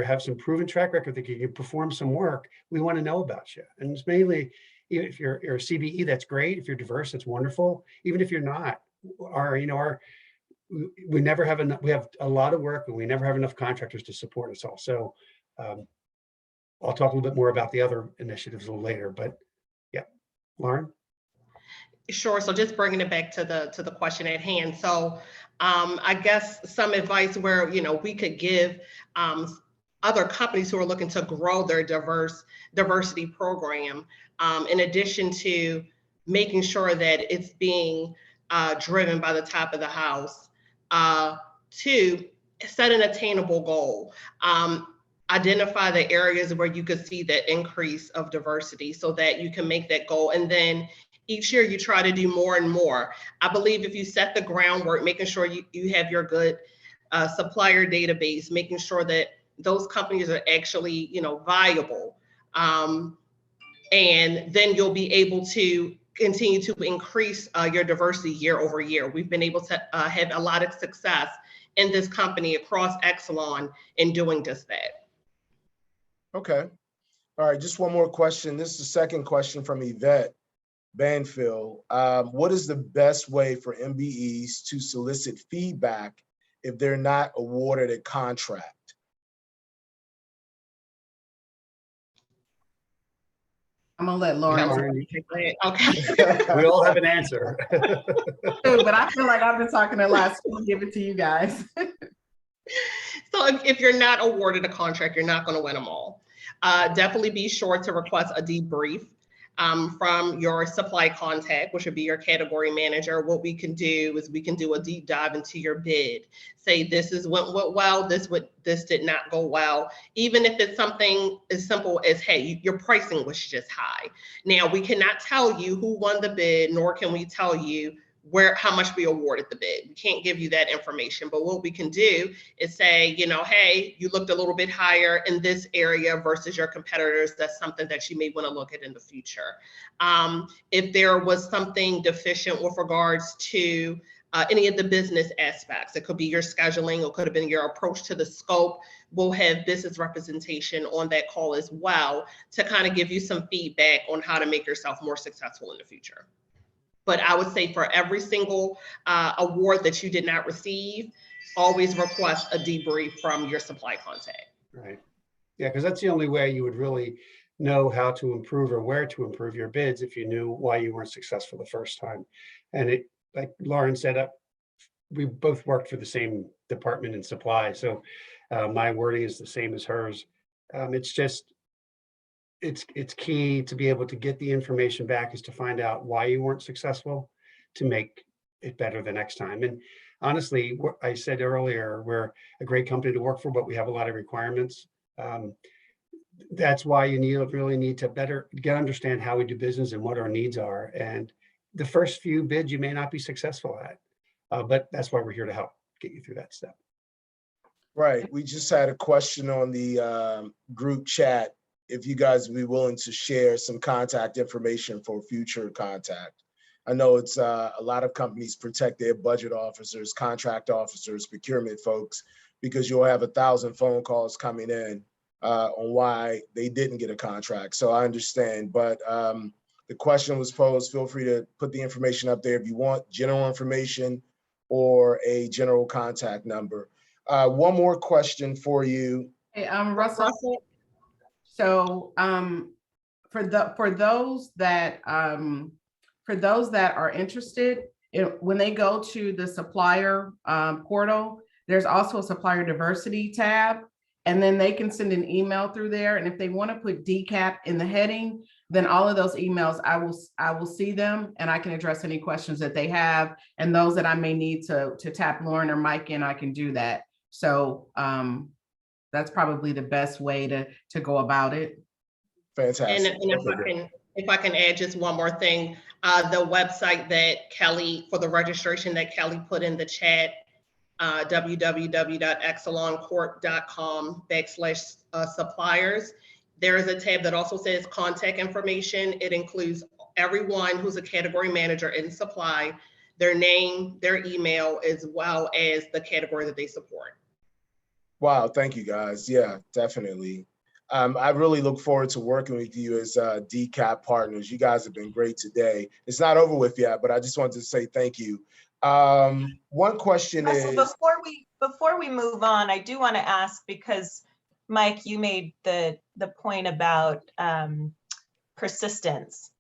have some proven track record that you can perform some work, we want to know about you. And it's mainly, if you're a CBE, that's great. If you're diverse, that's wonderful. Even if you're not, we never have enough. We have a lot of work, and we never have enough contractors to support us all. So I'll talk a little bit more about the other initiatives a little later. But yeah, Lauren. Sure. So just bringing it back to the question at hand. So I guess some advice where, we could give other companies who are looking to grow their diversity program, in addition to making sure that it's being driven by the top of the house, to set an attainable goal. Identify the areas where you could see that increase of diversity so that you can make that goal. And then each year you try to do more and more. I believe if you set the groundwork, making sure you have your good supplier database, making sure that those companies are actually, viable. And then you'll be able to continue to increase your diversity year over year. We've been able to have a lot of success in this company across Exelon in doing just that. Okay. All right, just one more question. This is the second question from Yvette Banfield. What is the best way for MBEs to solicit feedback if they're not awarded a contract? I'm gonna let Lauren. Okay. We all have an answer. But I feel like I've been talking a lot, so I'll give it to you guys. So if you're not awarded a contract, you're not going to win them all. Definitely be sure to request a debrief from your supply contact, which would be your category manager. What we can do is we can do a deep dive into your bid. Say this is what went well, this did not go well. Even if it's something as simple as, hey, your pricing was just high. Now we cannot tell you who won the bid, nor can we tell you how much we awarded the bid. We can't give you that information, but what we can do is say, hey, you looked a little bit higher in this area versus your competitors. That's something that you may want to look at in the future. If there was something deficient with regards to any of the business aspects, it could be your scheduling, it could have been your approach to the scope. We'll have business representation on that call as well to kind of give you some feedback on how to make yourself more successful in the future. But I would say for every single award that you did not receive, always request a debrief from your supply contact. Right. Yeah, because that's the only way you would really know how to improve or where to improve your bids if you knew why you weren't successful the first time. And it, like Lauren said, we both worked for the same department in supply. So my wording is the same as hers. It's just, it's key to be able to get the information back is to find out why you weren't successful to make it better the next time. And honestly, what I said earlier, we're a great company to work for, but we have a lot of requirements. That's why you really need to better understand how we do business and what our needs are. And the first few bids you may not be successful at, but that's why we're here to help get you through that step. Right. We just had a question on the group chat. If you guys would be willing to share some contact information for future contact. I know it's a lot of companies protect their budget officers, contract officers, procurement folks, because you'll have 1,000 phone calls coming in on why they didn't get a contract. So I understand, but the question was posed. Feel free to put the information up there if you want general information or a general contact number. One more question for you. Hey, Russell. So for those that are interested, when they go to the supplier portal, there's also a supplier diversity tab, and then they can send an email through there. And if they want to put DCAP in the heading, then all of those emails, I will see them and I can address any questions that they have. And those that I may need to tap Lauren or Mike in, I can do that. So that's probably the best way to go about it. Fantastic. And if I can add just one more thing, the website that Kelly, for the registration that Kelly put in the chat, www.exeloncorp.com/suppliers. There is a tab that also says contact information. It includes everyone who's a category manager in supply, their name, their email, as well as the category that they support. Wow, thank you guys. Yeah, definitely. I really look forward to working with you as DCAP partners. You guys have been great today. It's not over with yet, but I just wanted to say thank you. One question Russell, is— before we move on, I do want to ask, because Mike, you made the point about persistence.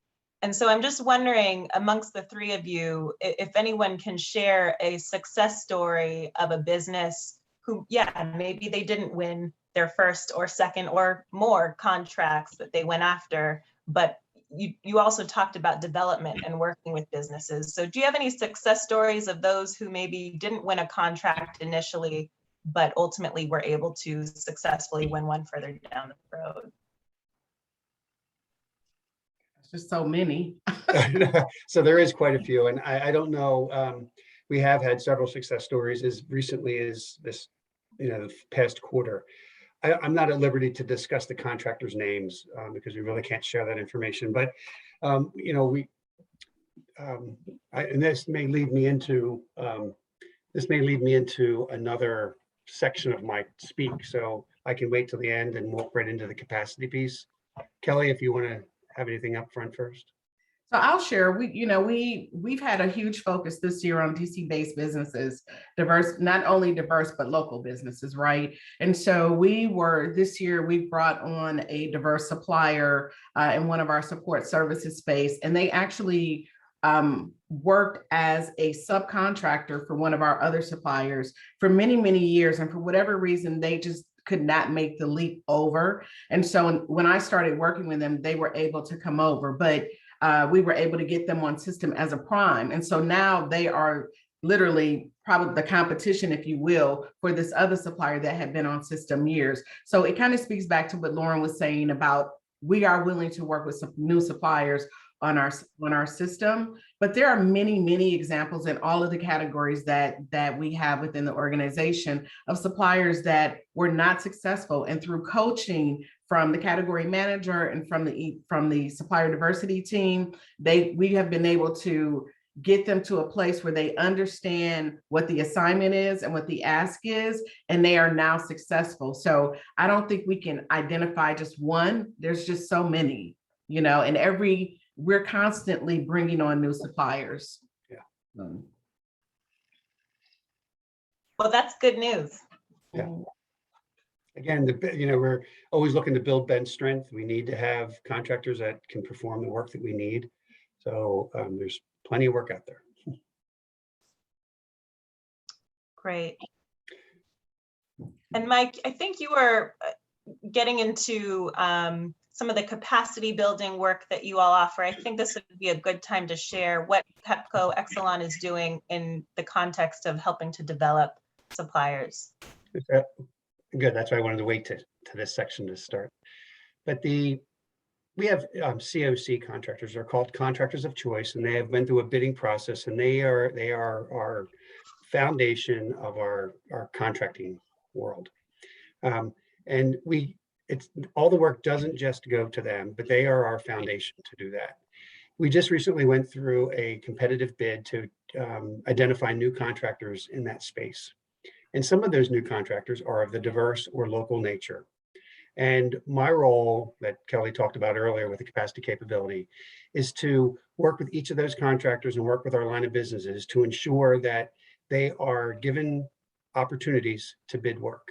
And so I'm just wondering, amongst the three of you, if anyone can share a success story of a business who, yeah, maybe they didn't win their first or second or more contracts that they went after, but you also talked about development and working with businesses. So do you have any success stories of those who maybe didn't win a contract initially, but ultimately were able to successfully win one further down the road? It's just so many. So there is quite a few, and I don't know. We have had several success stories as recently as this, the past quarter. I'm not at liberty to discuss the contractors' names because we really can't share that information. But and this may lead me into another section of my speak. So I can wait till the end and walk right into the capacity piece. Kelly, if you want to have anything up front first. So I'll share, we've had a huge focus this year on DC-based businesses, diverse, not only diverse, but local businesses, right? And so this year, we brought on a diverse supplier in one of our support services space, and they actually worked as a subcontractor for one of our other suppliers for many, many years. And for whatever reason, they just could not make the leap over. And so when I started working with them, they were able to come over, but we were able to get them on system as a prime. And so now they are literally probably the competition, if you will, for this other supplier that had been on system years. So it kind of speaks back to what Lauren was saying about we are willing to work with some new suppliers on our system, but there are many, many examples in all of the categories that we have within the organization of suppliers that were not successful. And through coaching from the category manager and from the supplier diversity team, we have been able to get them to a place where they understand what the assignment is and what the ask is, and they are now successful. So I don't think we can identify just one. There's just so many, and we're constantly bringing on new suppliers. Yeah. Well, that's good news. Yeah. Again, we're always looking to build bench strength. We need to have contractors that can perform the work that we need. So there's plenty of work out there. Great. And Mike, I think you were getting into some of the capacity building work that you all offer. I think this would be a good time to share what Pepco Exelon is doing in the context of helping to develop suppliers. Good. That's why I wanted to wait to this section to start. But we have COC contractors. They're called contractors of choice, and they have been through a bidding process, and they are our foundation of our contracting world. And it's all the work doesn't just go to them, but they are our foundation to do that. We just recently went through a competitive bid to identify new contractors in that space. And some of those new contractors are of the diverse or local nature. And my role that Kelly talked about earlier with the capacity capability is to work with each of those contractors and work with our line of businesses to ensure that they are given opportunities to bid work.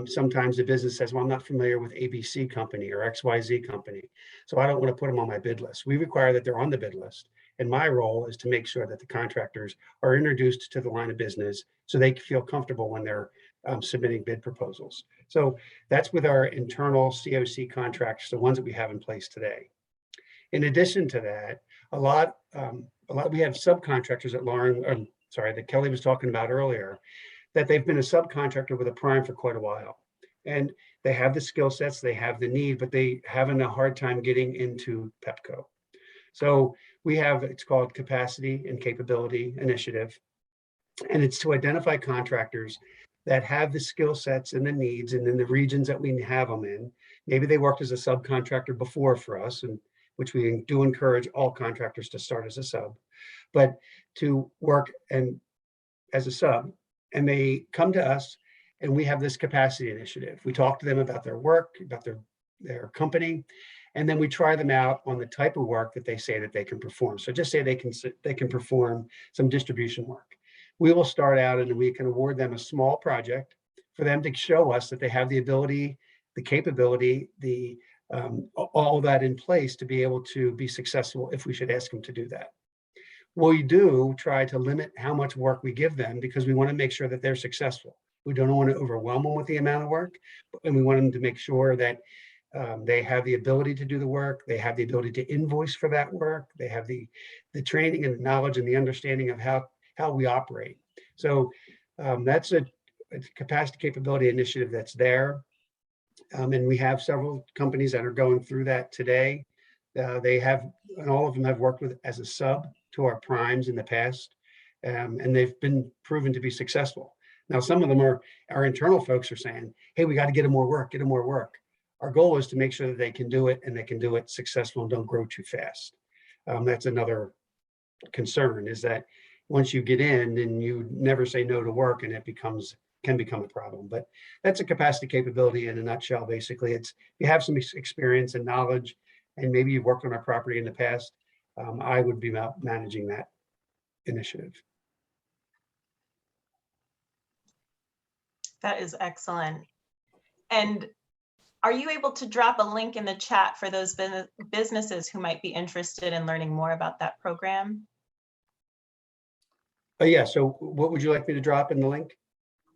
Sometimes the business says, well, I'm not familiar with ABC company or XYZ company, so I don't want to put them on my bid list. We require that they're on the bid list. And my role is to make sure that the contractors are introduced to the line of business so they feel comfortable when they're submitting bid proposals. So that's with our internal COC contracts, the ones that we have in place today. In addition to that, we have subcontractors that Kelly was talking about earlier, that they've been a subcontractor with a prime for quite a while. And they have the skill sets, they have the need, but they having a hard time getting into Pepco. So we have, it's called Capacity and Capability Initiative. And it's to identify contractors that have the skill sets and the needs and in the regions that we have them in. Maybe they worked as a subcontractor before for us, and which we do encourage all contractors to start as a sub, but to work and as a sub, and they come to us and we have this capacity initiative. We talk to them about their work, about their company, and then we try them out on the type of work that they say that they can perform. So just say they can perform some distribution work. We will start out and we can award them a small project for them to show us that they have the ability, the capability, all that in place to be able to be successful if we should ask them to do that. We do try to limit how much work we give them because we want to make sure that they're successful. We don't want to overwhelm them with the amount of work, and we want them to make sure that they have the ability to do the work, they have the ability to invoice for that work, they have the training and knowledge and the understanding of how we operate. So that's a capacity capability initiative that's there. And we have several companies that are going through that today. And all of them have worked with as a sub to our primes in the past, and they've been proven to be successful. Now, some of them our internal folks are saying, hey, we got to get them more work, get them more work. Our goal is to make sure that they can do it and they can do it successful and don't grow too fast. That's another concern, is that once you get in, then you never say no to work, and it can become a problem. But that's a capacity capability in a nutshell. Basically, it's you have some experience and knowledge, and maybe you've worked on our property in the past. I would be managing that initiative. That is excellent. And are you able to drop a link in the chat for those businesses who might be interested in learning more about that program? Yeah, so what would you like me to drop in the link?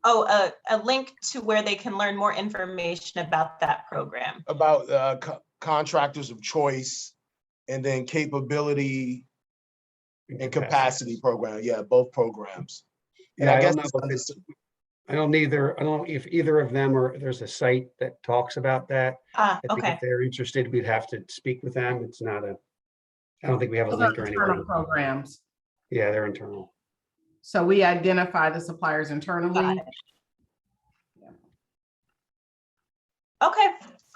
Oh, a link to where they can learn more information about that program. About contractors of choice, and then capability and capacity program. Yeah, both programs. And Yeah, I guess I don't know if either of them, or there's a site that talks about that. I think Okay. if they're interested, we'd have to speak with them. It's not I don't think we have a link or Internal anything. programs. Yeah, they're internal. So we identify the suppliers internally.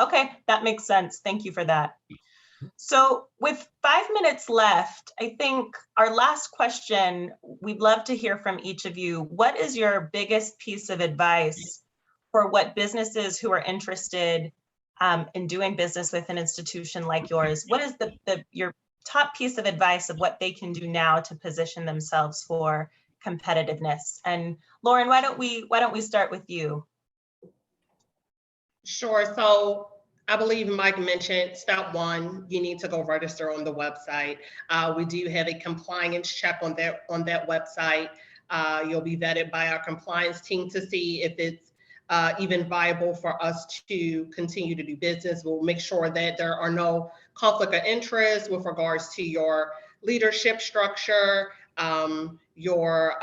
Okay, that makes sense. Thank you for that. So with 5 minutes left, I think our last question, we'd love to hear from each of you. What is your biggest piece of advice for what businesses who are interested in doing business with an institution like yours? What is your top piece of advice of what they can do now to position themselves for competitiveness. And Lauren, why don't we start with you? Sure. So I believe Mike mentioned step one, you need to go register on the website. We do have a compliance check on that website. You'll be vetted by our compliance team to see if it's even viable for us to continue to do business. We'll make sure that there are no conflict of interest with regards to your leadership structure, your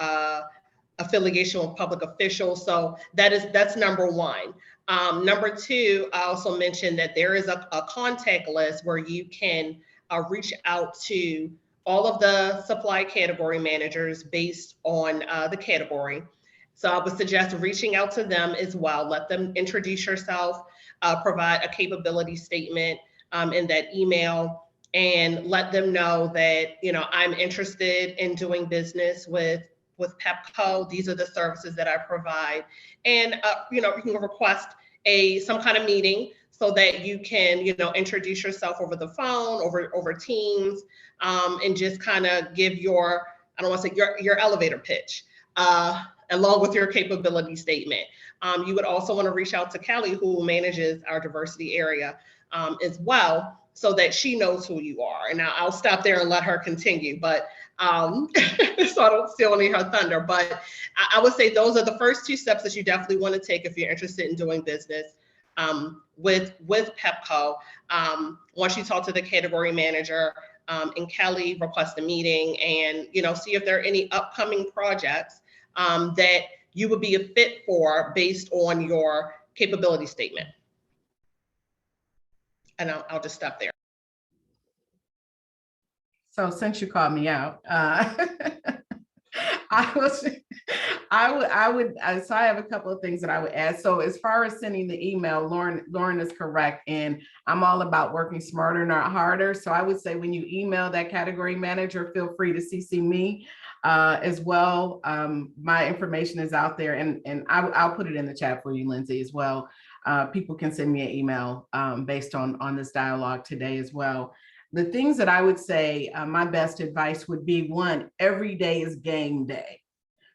affiliation with public officials. So that's number one. Number two, I also mentioned that there is a contact list where you can reach out to all of the supply category managers based on the category. So I would suggest reaching out to them as well. Let them introduce yourself, provide a capability statement in that email, and let them know that, you know, I'm interested in doing business with Pepco. These are the services that I provide. And, you know, you can request some kind of meeting so that you can, you know, introduce yourself over the phone, over Teams, and just kind of give your, I don't want to say your elevator pitch, along with your capability statement. You would also want to reach out to Kelly, who manages our diversity area as well, so that she knows who you are. And I'll stop there and let her continue, but so I don't steal any of her thunder. But I would say those are the first two steps that you definitely want to take if you're interested in doing business with Pepco. Once you talk to the category manager and Kelly, request a meeting and, you know, see if there are any upcoming projects that you would be a fit for based on your capability statement. And I'll just stop there. So since you called me out, so I have a couple of things that I would add. So as far as sending the email, Lauren is correct. And I'm all about working smarter, not harder. So I would say when you email that category manager, feel free to CC me as well. My information is out there, and I'll put it in the chat for you, Lindsay, as well. People can send me an email based on this dialogue today as well. The things that I would say, my best advice would be, one, every day is game day.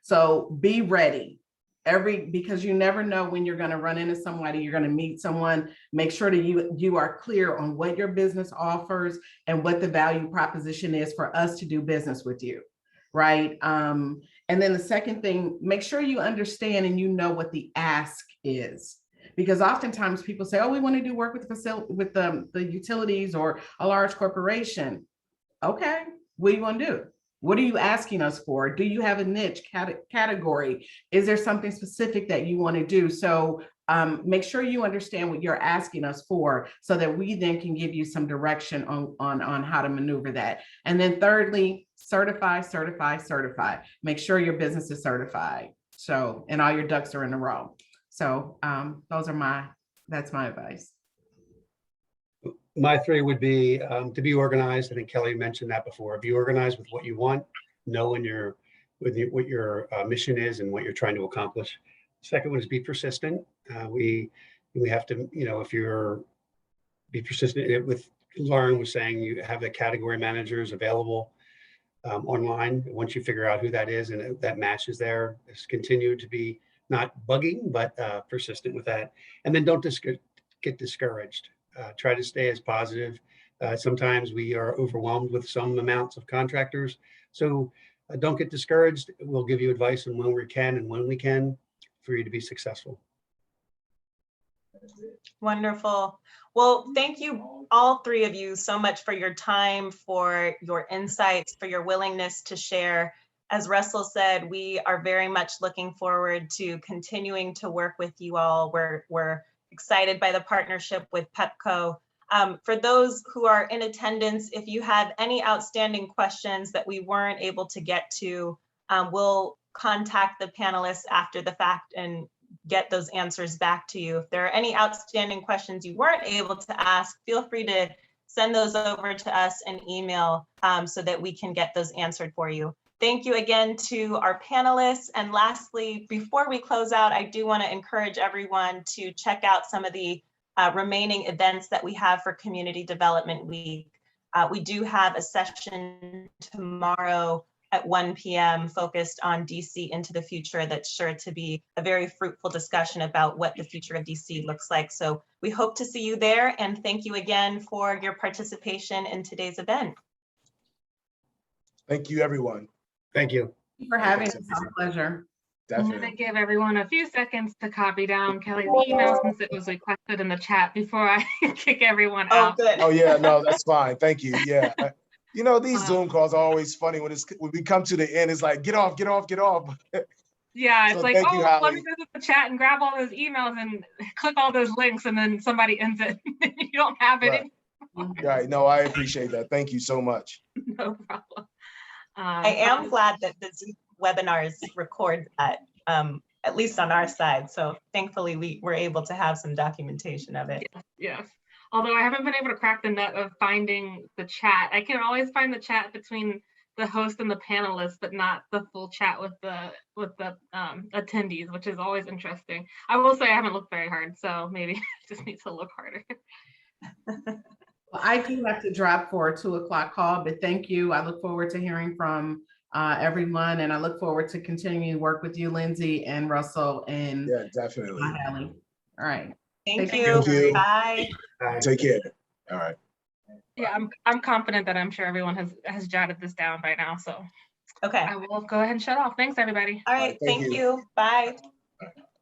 So be ready because you never know when you're going to run into somebody, you're going to meet someone. Make sure that you are clear on what your business offers and what the value proposition is for us to do business with you, right? And then the second thing, make sure you understand and you know what the ask is. Because oftentimes people say, oh, we want to do work with the utilities or a large corporation. Okay, what do you want to do? What are you asking us for? Do you have a niche category? Is there something specific that you want to do? So make sure you understand what you're asking us for so that we then can give you some direction on how to maneuver that. And then thirdly, certify. Make sure your business is certified. So, and all your ducks are in a row. So that's my advice. My three would be to be organized. I think Kelly mentioned that before. Be organized with what you want, know what your mission is and what you're trying to accomplish. Second one is be persistent. We have to, you know, be persistent. With Lauren was saying, you have the category managers available online. Once you figure out who that is and that matches there, just continue to be not bugging, but persistent with that. And then don't get discouraged. Try to stay as positive. Sometimes we are overwhelmed with some amounts of contractors. So don't get discouraged. We'll give you advice on when we can and when we can for you to be successful. Wonderful. Well, thank you, all three of you, so much for your time, for your insights, for your willingness to share. As Russell said, we are very much looking forward to continuing to work with you all. We're excited by the partnership with Pepco. For those who are in attendance, if you have any outstanding questions that we weren't able to get to, we'll contact the panelists after the fact and get those answers back to you. If there are any outstanding questions you weren't able to ask, feel free to send those over to us in email so that we can get those answered for you. Thank you again to our panelists. And lastly, before we close out, I do want to encourage everyone to check out some of the remaining events that we have for Community Development Week. We do have a session tomorrow at 1 p.m. focused on DC into the future. That's sure to be a very fruitful discussion about what the future of DC looks like. So we hope to see you there, and thank you again for your participation in today's event. Thank you, everyone. Thank you. Thank you for having us. Our pleasure. I'm going to Definitely. give everyone a few seconds to copy down Kelly's email since it was requested in the chat before I kick everyone Oh, out. good. Oh, yeah, no, that's fine. Thank you. Yeah. You know, these Wow. Zoom calls are always funny when we come to the end, it's like, get off, get off, get off. Yeah, it's So like, thank you, oh, let Holly. me visit the chat and grab all those emails and click all those links, and then somebody ends it. You don't have it. Right. Right. No, I appreciate that. Thank you so much. No problem. I am glad that the Zoom webinars record that, at least on our side. So thankfully we were able to have some documentation of it. Yes. Although I haven't been able to crack the nut of finding the chat. I can always find the chat between the host and the panelists, but not the full chat with the attendees, which is always interesting. I will say I haven't looked very hard, so maybe I just need to look harder. Well, I do have to drop for a 2 o'clock call, but thank you. I look forward to hearing from everyone, and I look forward to continuing to work with you, Lindsay and Russell and Yeah, definitely. Hallie. All right. Thank Take you. care. Bye. Take care. All right. Yeah, I'm confident that I'm sure everyone has jotted this down by now. So Okay. I will go ahead and shut off. Thanks, everybody. All right. Thank Thank you. you. Bye. All right.